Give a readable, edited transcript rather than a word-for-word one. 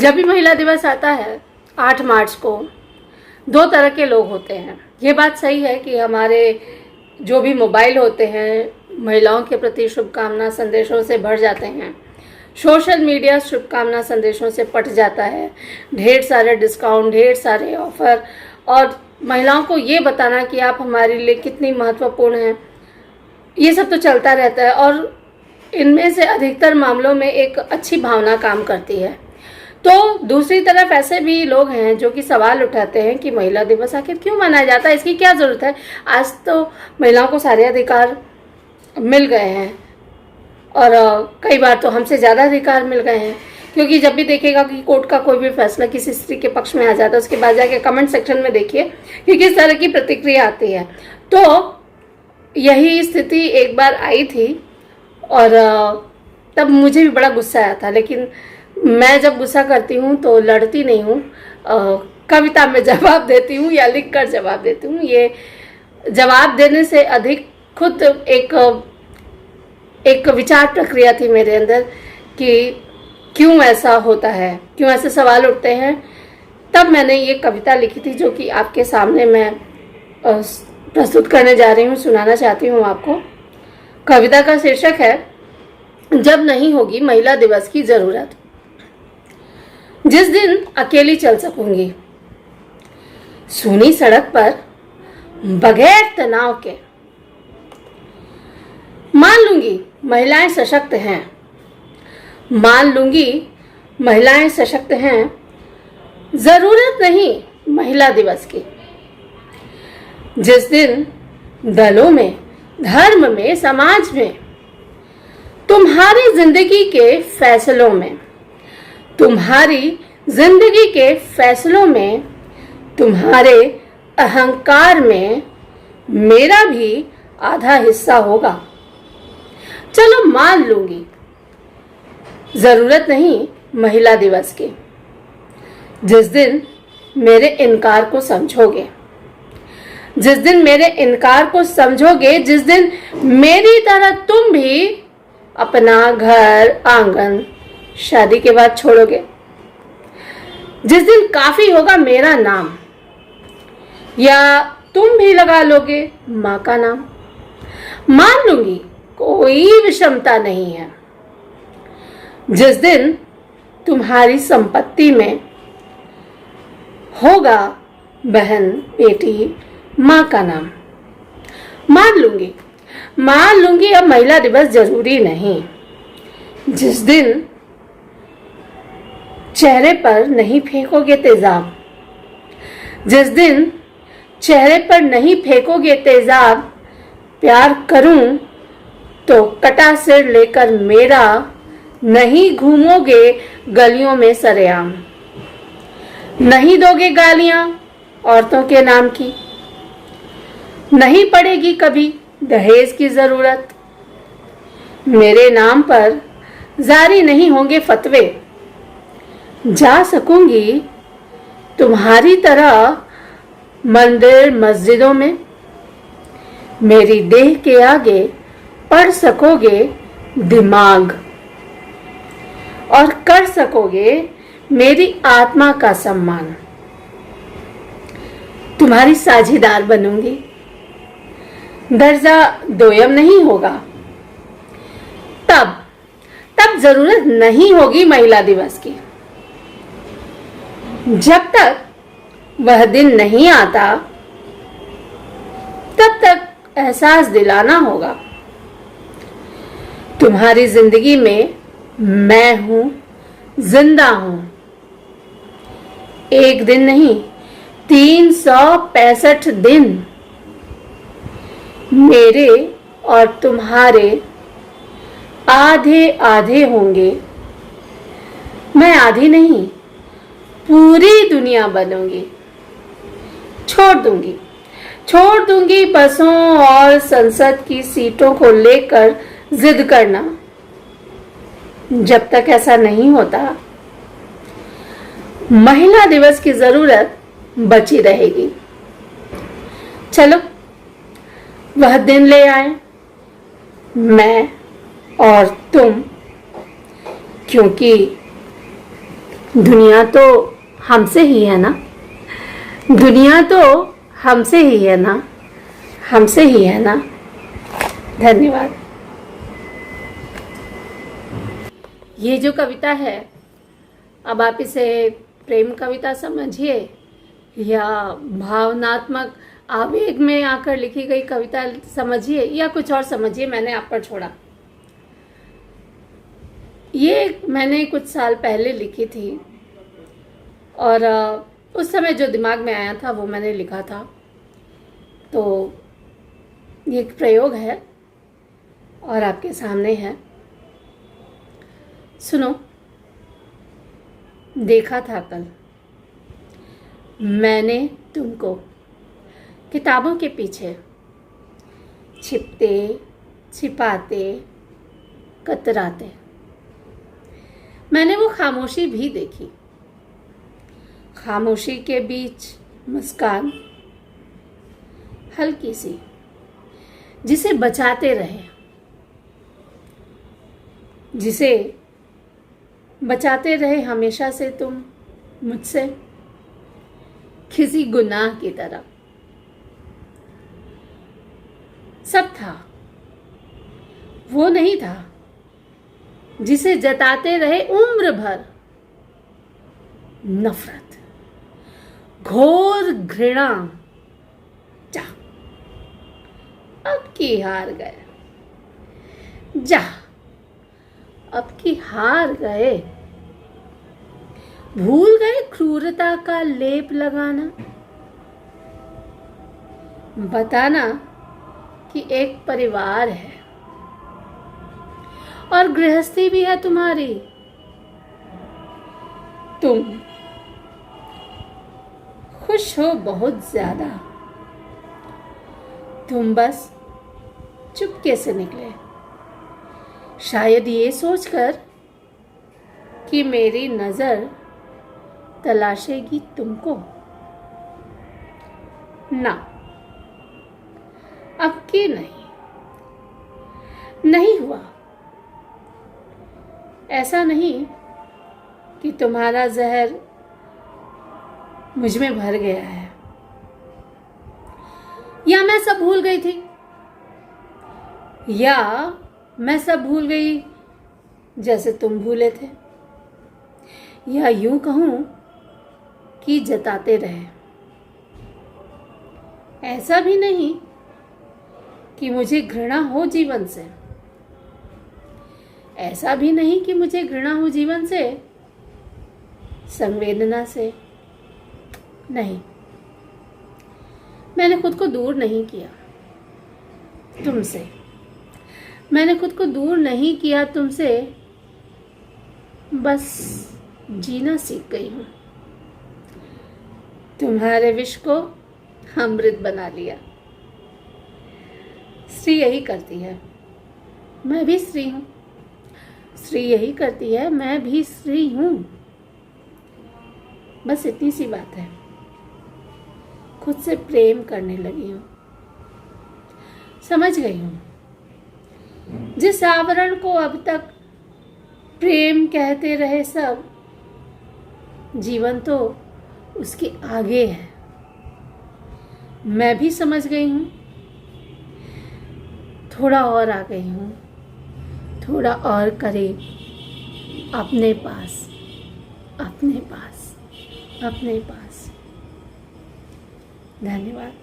जब भी महिला दिवस आता है 8 मार्च को, दो तरह के लोग होते हैं। ये बात सही है कि हमारे जो भी मोबाइल होते हैं महिलाओं के प्रति शुभकामना संदेशों से भर जाते हैं। सोशल मीडिया शुभकामना संदेशों से पट जाता है। ढेर सारे डिस्काउंट, ढेर सारे ऑफर और महिलाओं को ये बताना कि आप हमारे लिए कितनी महत्वपूर्ण हैं, ये सब तो चलता रहता है। और इनमें से अधिकतर मामलों में एक अच्छी भावना काम करती है। तो दूसरी तरफ ऐसे भी लोग हैं जो कि सवाल उठाते हैं कि महिला दिवस आखिर क्यों मनाया जाता है, इसकी क्या ज़रूरत है। आज तो महिलाओं को सारे अधिकार मिल गए हैं और कई बार तो हमसे ज़्यादा अधिकार मिल गए हैं, क्योंकि जब भी देखिएगा कि कोर्ट का कोई भी फैसला किसी स्त्री के पक्ष में आ जाता है, उसके बाद जाके कमेंट सेक्शन में देखिए कि किस तरह की प्रतिक्रिया आती है। तो यही स्थिति एक बार आई थी और तब मुझे भी बड़ा गुस्सा आया था, लेकिन मैं जब गुस्सा करती हूँ तो लड़ती नहीं हूँ, कविता में जवाब देती हूँ या लिख कर जवाब देती हूँ। ये जवाब देने से अधिक खुद एक विचार प्रक्रिया थी मेरे अंदर कि क्यों ऐसा होता है, क्यों ऐसे सवाल उठते हैं। तब मैंने ये कविता लिखी थी जो कि आपके सामने मैं प्रस्तुत करने जा रही हूँ, सुनाना चाहती हूँ आपको। कविता का शीर्षक है जब नहीं होगी महिला दिवस की ज़रूरत। जिस दिन अकेली चल सकूंगी सूनी सड़क पर बगैर तनाव के, मान लूंगी महिलाएं सशक्त हैं, मान लूंगी महिलाएं सशक्त हैं, जरूरत नहीं महिला दिवस की। जिस दिन दलों में, धर्म में, समाज में, तुम्हारी जिंदगी के फैसलों में, तुम्हारी जिंदगी के फैसलों में, तुम्हारे अहंकार में मेरा भी आधा हिस्सा होगा। चलो मान लूंगी जरूरत नहीं महिला दिवस की। जिस दिन मेरे इनकार को समझोगे, जिस दिन मेरे इनकार को समझोगे, जिस दिन मेरी तरह तुम भी अपना घर, आंगन शादी के बाद छोड़ोगे, जिस दिन काफी होगा मेरा नाम या तुम भी लगा लोगे माँ का नाम, मान लूंगी कोई विषमता नहीं है। जिस दिन तुम्हारी संपत्ति में होगा बहन, बेटी, माँ का नाम, मान लूंगी अब महिला दिवस जरूरी नहीं। जिस दिन चेहरे पर नहीं फेंकोगे तेजाब, जिस दिन चेहरे पर नहीं फेंकोगे तेजाब, प्यार करूं तो कटा सिर लेकर मेरा नहीं घूमोगे गलियों में सरेआम, नहीं दोगे गालियां औरतों के नाम की, नहीं पड़ेगी कभी दहेज की जरूरत, मेरे नाम पर जारी नहीं होंगे फतवे, जा सकूंगी तुम्हारी तरह मंदिर मस्जिदों में, मेरी देह के आगे पढ़ सकोगे दिमाग और कर सकोगे मेरी आत्मा का सम्मान, तुम्हारी साझीदार बनूंगी, दर्जा दोयम नहीं होगा। तब जरूरत नहीं होगी महिला दिवस की। जब तक वह दिन नहीं आता तब तक एहसास दिलाना होगा तुम्हारी जिंदगी में मैं हूं, जिंदा हूं। एक दिन नहीं 365 दिन मेरे और तुम्हारे आधे आधे होंगे। मैं आधी नहीं पूरी दुनिया बनूंगी। छोड़ दूंगी बसों और संसद की सीटों को लेकर जिद करना। जब तक ऐसा नहीं होता महिला दिवस की जरूरत बची रहेगी। चलो वह दिन ले आए, मैं और तुम, क्योंकि दुनिया तो हमसे ही है ना, दुनिया तो हमसे ही है ना, हमसे ही है ना। धन्यवाद। ये जो कविता है, अब आप इसे प्रेम कविता समझिए या भावनात्मक आवेग में आकर लिखी गई कविता समझिए या कुछ और समझिए, मैंने आप पर छोड़ा। ये मैंने कुछ साल पहले लिखी थी और उस समय जो दिमाग में आया था वो मैंने लिखा था। तो ये एक प्रयोग है और आपके सामने है, सुनो। देखा था कल मैंने तुमको किताबों के पीछे छिपते छिपाते कतराते। मैंने वो खामोशी भी देखी, खामोशी के बीच मुस्कान हल्की सी, जिसे बचाते रहे, जिसे बचाते रहे हमेशा से तुम मुझसे, किसी गुनाह की तरह। सब था, वो नहीं था जिसे जताते रहे उम्र भर नफरत, घोर घृणा। जा अब की हार गए, जा अब की हार गए। भूल गए क्रूरता का लेप लगाना, बताना कि एक परिवार है और गृहस्थी भी है तुम्हारी। तुम खुश हो बहुत ज्यादा, तुम बस चुपके से निकले, शायद ये सोचकर कि मेरी नजर तलाशेगी तुमको। ना, अब की नहीं, नहीं हुआ। ऐसा नहीं कि तुम्हारा जहर मुझ में भर गया है या मैं सब भूल गई थी, या मैं सब भूल गई जैसे तुम भूले थे, या यूं कहूं कि जताते रहे। ऐसा भी नहीं कि मुझे घृणा हो जीवन से, ऐसा भी नहीं कि मुझे घृणा हो जीवन से, संवेदना से नहीं। मैंने खुद को दूर नहीं किया तुमसे, मैंने खुद को दूर नहीं किया तुमसे, बस जीना सीख गई हूं। तुम्हारे विष को अमृत बना लिया। स्त्री यही करती है, मैं भी स्त्री हूं। स्त्री यही करती है, मैं भी स्त्री हूं। बस इतनी सी बात है, खुद से प्रेम करने लगी हूं। समझ गई हूं, जिस आवरण को अब तक प्रेम कहते रहे सब, जीवन तो उसके आगे है। मैं भी समझ गई हूं, थोड़ा और आ गई हूं, थोड़ा और करीब, अपने पास, अपने पास, अपने पास। धन्यवाद।